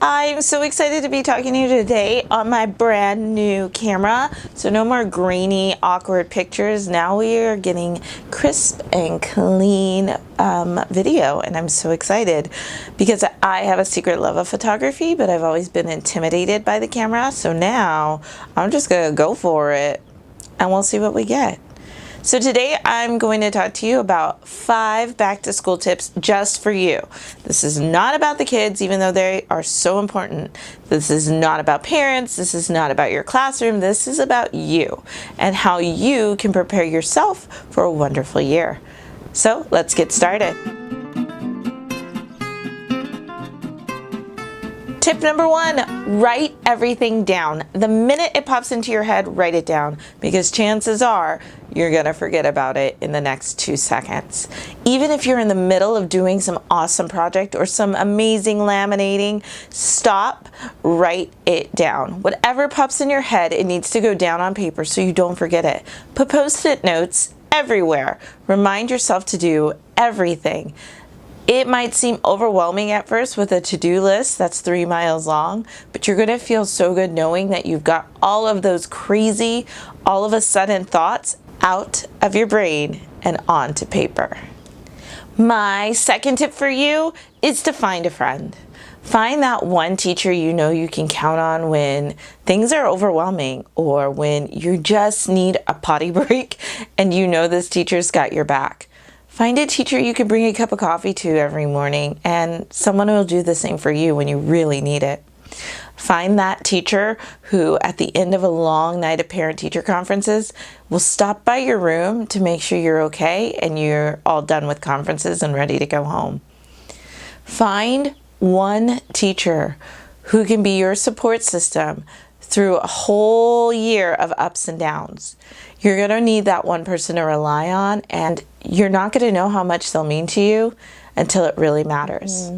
I'm so excited to be talking to you today on my brand new camera. So no more grainy, awkward pictures. Now we are getting crisp and clean video, and I'm so excited because I have a secret love of photography, but I've always been intimidated by the camera. So now I'm just gonna go for it and we'll see what we get. So today I'm going to talk to you about 5 back to school tips just for you. This is not about the kids, even though they are so important. This is not about parents. This is not about your classroom. This is about you and how you can prepare yourself for a wonderful year. So let's get started. Tip number 1, write everything down. The minute it pops into your head, write it down, because chances are you're gonna forget about it in the next 2 seconds. Even if you're in the middle of doing some awesome project or some amazing laminating, stop, write it down. Whatever pops in your head, it needs to go down on paper so you don't forget it. Put Post-it notes everywhere. Remind yourself to do everything. It might seem overwhelming at first with a to-do list that's 3 miles long, but you're gonna feel so good knowing that you've got all of those crazy, all of a sudden thoughts out of your brain and onto paper. My second tip for you is to find a friend. Find that one teacher you know you can count on when things are overwhelming or when you just need a potty break and you know this teacher's got your back. Find a teacher you can bring a cup of coffee to every morning, and someone will do the same for you when you really need it. Find that teacher who, at the end of a long night of parent-teacher conferences, will stop by your room to make sure you're okay and you're all done with conferences and ready to go home. Find one teacher who can be your support system through a whole year of ups and downs. You're going to need that one person to rely on, and you're not going to know how much they'll mean to you until it really matters.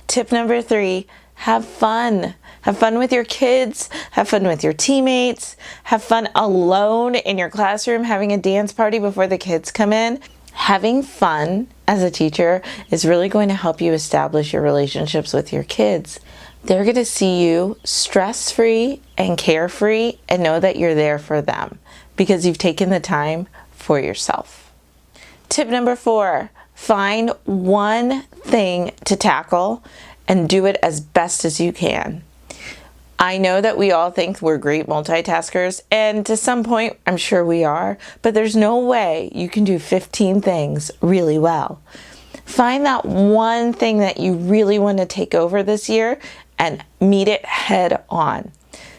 Tip number 3, have fun. Have fun with your kids, have fun with your teammates, have fun alone in your classroom, having a dance party before the kids come in. Having fun as a teacher is really going to help you establish your relationships with your kids. They're going to see you stress-free and carefree and know that you're there for them because you've taken the time for yourself. Tip number 4, find one thing to tackle and do it as best as you can. I know that we all think we're great multitaskers, and to some point I'm sure we are, but there's no way you can do 15 things really well. Find that one thing that you really want to take over this year and meet it head on.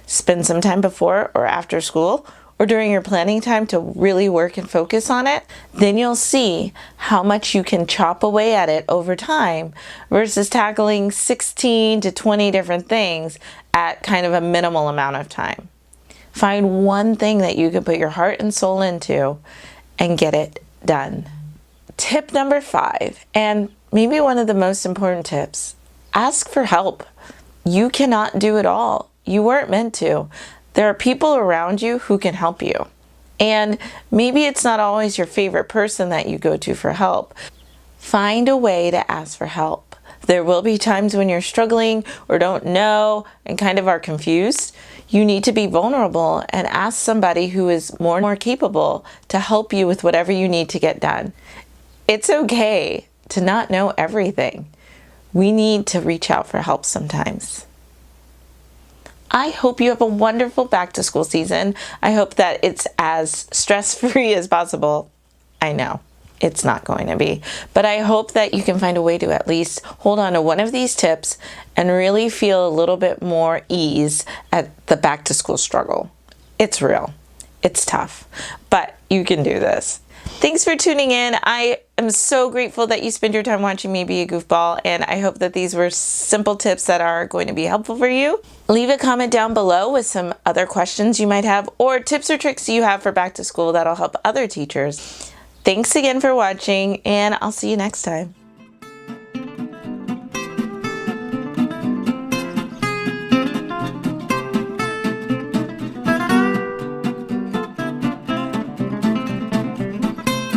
Spend some time before or after school or during your planning time to really work and focus on it. Then you'll see how much you can chop away at it over time versus tackling 16 to 20 different things at kind of a minimal amount of time. Find one thing that you can put your heart and soul into and get it done. Tip number 5, and maybe one of the most important tips, ask for help. You cannot do it all. You weren't meant to. There are people around you who can help you. And maybe it's not always your favorite person that you go to for help. Find a way to ask for help. There will be times when you're struggling or don't know and kind of are confused. You need to be vulnerable and ask somebody who is more capable to help you with whatever you need to get done. It's okay to not know everything. We need to reach out for help sometimes. I hope you have a wonderful back to school season. I hope that it's as stress-free as possible. I know it's not going to be, but I hope that you can find a way to at least hold on to one of these tips and really feel a little bit more ease at the back to school struggle. It's real. It's tough, but you can do this. Thanks for tuning in. I am so grateful that you spend your time watching me be a goofball, and I hope that these were simple tips that are going to be helpful for you. Leave a comment down below with some other questions you might have or tips or tricks you have for back to school that'll help other teachers. Thanks again for watching, and I'll see you next time.